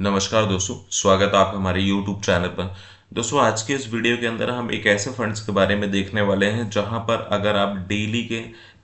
नमस्कार दोस्तों, स्वागत है आप हमारे YouTube चैनल पर। दोस्तों, आज के इस वीडियो के अंदर हम एक ऐसे फंड्स के बारे में देखने वाले हैं जहां पर अगर आप डेली के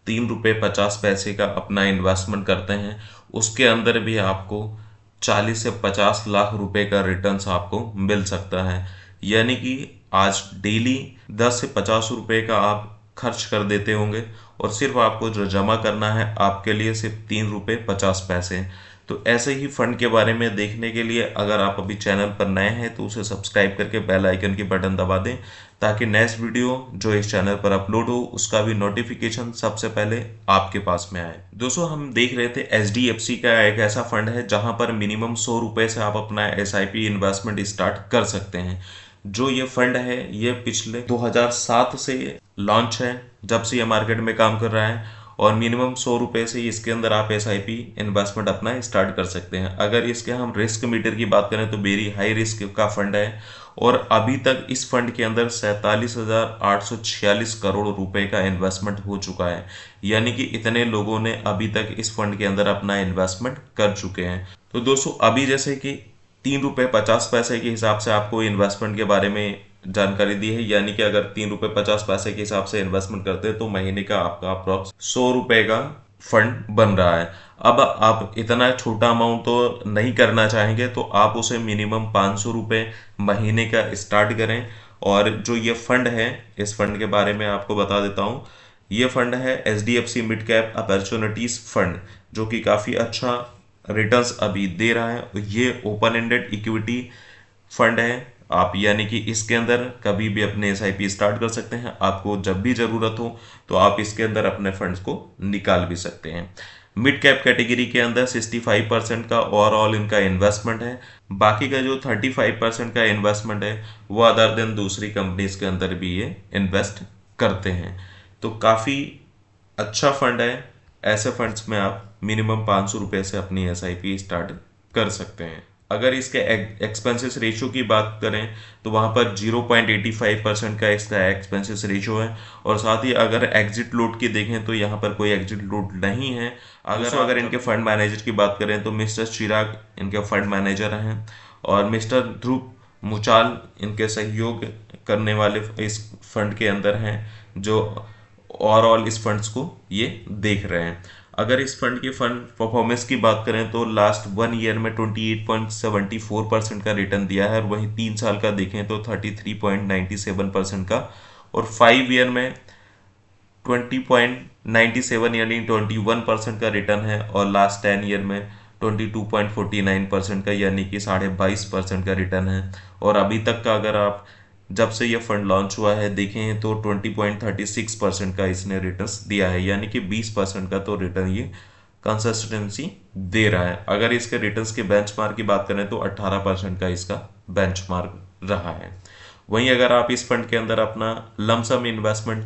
3 रुपये 50 पैसे का अपना इन्वेस्टमेंट करते हैं, उसके अंदर भी आपको 40 से 50 लाख रुपए का रिटर्न्स आपको मिल सकता है। यानी कि आज डेली 10 से 50 रुपए का आप खर्च कर देते होंगे और सिर्फ आपको जो जमा करना है आपके लिए सिर्फ 3 रुपये 50 पैसे। तो ऐसे ही फंड के बारे में देखने के लिए अगर आप अभी चैनल पर नए हैं तो उसे सब्सक्राइब करके बेल आइकन की बटन दबा दें, ताकि नेक्स्ट वीडियो जो इस चैनल पर अपलोड हो उसका भी नोटिफिकेशन सबसे पहले आपके पास में आए। दोस्तों, हम देख रहे थे HDFC का एक ऐसा फंड है जहां पर मिनिमम 100 रुपए से आप अपना SIP इन्वेस्टमेंट स्टार्ट कर सकते हैं। जो ये फंड है ये पिछले 2007 से लॉन्च है, जब से ये मार्केट में काम कर रहा है, और मिनिमम 100 रुपए से इसके अंदर आप SIP इन्वेस्टमेंट अपना स्टार्ट कर सकते हैं। अगर इसके हम रिस्क मीटर की बात करें तो वेरी हाई रिस्क का फंड है और अभी तक इस फंड के अंदर 47,846 करोड़ रुपए का इन्वेस्टमेंट हो चुका है। यानी कि इतने लोगों ने अभी तक इस फंड के अंदर अपना इन्वेस्टमेंट कर चुके हैं। तो दोस्तों, अभी जैसे कि 3 रुपये 50 पैसे के हिसाब से आपको इन्वेस्टमेंट के बारे में जानकारी दी है, यानी कि अगर 3 रुपये 50 पैसे के हिसाब से इन्वेस्टमेंट करते हैं तो महीने का आपका अप्रॉक्स 100 रुपए का फंड बन रहा है। अब आप इतना छोटा अमाउंट तो नहीं करना चाहेंगे तो आप उसे मिनिमम 500 रुपए महीने का स्टार्ट करें। और जो ये फंड है, इस फंड के बारे में आपको बता देता हूँ। ये फंड है HDFC mid cap opportunities fund, जो कि काफ़ी अच्छा रिटर्न्स अभी दे रहा है। ये ओपन एंडेड इक्विटी फंड है। आप यानी कि इसके अंदर कभी भी अपने SIP स्टार्ट कर सकते हैं। आपको जब भी ज़रूरत हो तो आप इसके अंदर अपने फंड्स को निकाल भी सकते हैं। मिड कैप कैटेगरी के अंदर 65% का ओवरऑल इनका इन्वेस्टमेंट है। बाकी का जो 35% का इन्वेस्टमेंट है वो अदर देन दूसरी कंपनीज के अंदर भी ये इन्वेस्ट करते हैं। तो काफ़ी अच्छा फंड है। ऐसे फंड्स में आप मिनिमम 500 रुपये से अपनी SIP स्टार्ट कर सकते हैं। अगर इसके एक्सपेंसेस रेशियो की बात करें तो वहाँ पर 0.85% का इसका एक्सपेंसेस रेशियो है। और साथ ही अगर एग्जिट लोड की देखें तो यहाँ पर कोई एग्जिट लोड नहीं है। अगर इनके फंड मैनेजर की बात करें तो मिस्टर चिराग इनके फंड मैनेजर हैं और मिस्टर ध्रुव मुचाल इनके सहयोग करने वाले इस फंड के अंदर हैं, जो ओवरऑल इस फंड्स को ये देख रहे हैं। अगर इस फंड की फंड परफॉर्मेंस की बात करें तो लास्ट 1 ईयर में 28.74% का रिटर्न दिया है, और वहीं 3 साल का देखें तो 33.97% का, और 5 ईयर में 20.97 यानी 21% का रिटर्न है, और लास्ट 10 ईयर में 22.49% का यानी कि 22.5% का रिटर्न है। और अभी तक का अगर आप जब से ये फंड लॉन्च हुआ है देखें तो 20.36% का इसने रिटर्न्स दिया है, यानी कि 20% का तो रिटर्न ये कंसिस्टेंसी दे रहा है। अगर इसके रिटर्न्स के बेंचमार्क की बात करें तो 18% का इसका बेंचमार्क रहा है। वहीं अगर आप इस फंड के अंदर अपना लमसम इन्वेस्टमेंट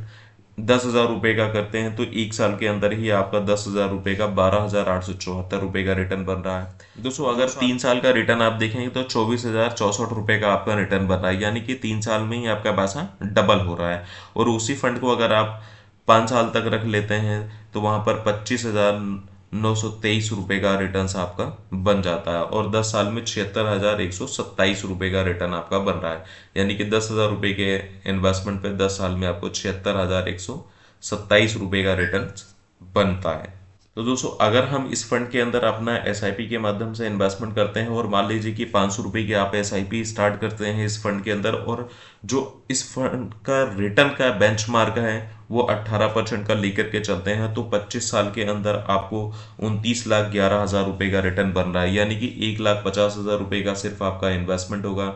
10,000 रुपये का करते हैं तो 1 साल के अंदर ही आपका 10,000 रुपये का 12,874 रुपये का रिटर्न बन रहा है। दोस्तों, अगर 3 साल का रिटर्न आप देखेंगे तो 24,064 रुपये का आपका रिटर्न बन रहा है, यानी कि 3 साल में ही आपका पैसा डबल हो रहा है। और उसी फंड को अगर आप 5 साल तक रख लेते हैं तो वहाँ पर 25,923 रुपये का रिटर्न आपका बन जाता है, और 10 साल में 76,127 रुपये का रिटर्न आपका बन रहा है। यानी कि 10,000 रुपये के इन्वेस्टमेंट पे 10 साल में आपको 76,127 रुपये का रिटर्न बनता है। तो दोस्तों, अगर हम इस फंड के अंदर अपना SIP के माध्यम से इन्वेस्टमेंट करते हैं और मान लीजिए कि 500 रुपये की आप SIP स्टार्ट करते हैं इस फंड के अंदर, और जो इस फंड का रिटर्न का बेंचमार्क है वो 18% का लेकर के चलते हैं, तो 25 साल के अंदर आपको 29,11,000 रुपये का रिटर्न बन रहा है। यानी कि 1,50,000 रुपये का सिर्फ आपका इन्वेस्टमेंट होगा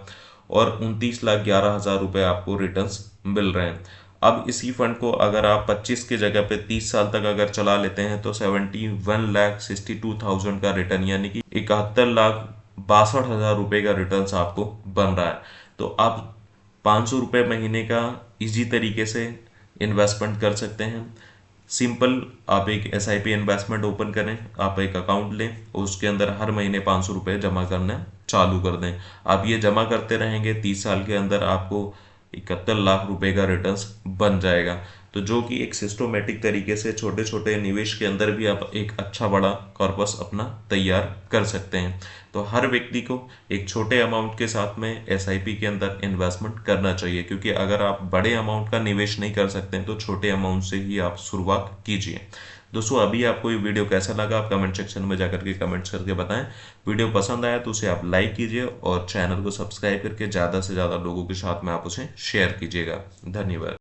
और 29,11,000 रुपये आपको रिटर्न्स मिल रहे हैं। अब इसी फंड को अगर आप 25 की जगह पे 30 साल तक अगर चला लेते हैं तो 71,62,000 का रिटर्न, यानी कि 71,62,000 रुपये का रिटर्न आपको बन रहा है। तो आप 500 रुपये महीने का इजी तरीके से इन्वेस्टमेंट कर सकते हैं। सिंपल, आप एक SIP इन्वेस्टमेंट ओपन करें, आप एक अकाउंट लें, उसके अंदर हर महीने 500 रुपये जमा करना चालू कर दें। आप ये जमा करते रहेंगे, 30 साल के अंदर आपको 71 लाख रुपए का रिटर्न्स बन जाएगा। तो जो कि एक सिस्टोमेटिक तरीके से छोटे छोटे निवेश के अंदर भी आप एक अच्छा बड़ा कॉर्पस अपना तैयार कर सकते हैं। तो हर व्यक्ति को एक छोटे अमाउंट के साथ में एसआईपी के अंदर इन्वेस्टमेंट करना चाहिए, क्योंकि अगर आप बड़े अमाउंट का निवेश नहीं कर सकते हैं तो छोटे अमाउंट से ही आप शुरुआत कीजिए। दोस्तों अभी आपको ये वीडियो कैसा लगा आप कमेंट सेक्शन में जाकर के कमेंट्स करके बताएं। वीडियो पसंद आया तो उसे आप लाइक कीजिए और चैनल को सब्सक्राइब करके ज़्यादा से ज़्यादा लोगों के साथ में आप उसे शेयर कीजिएगा। धन्यवाद।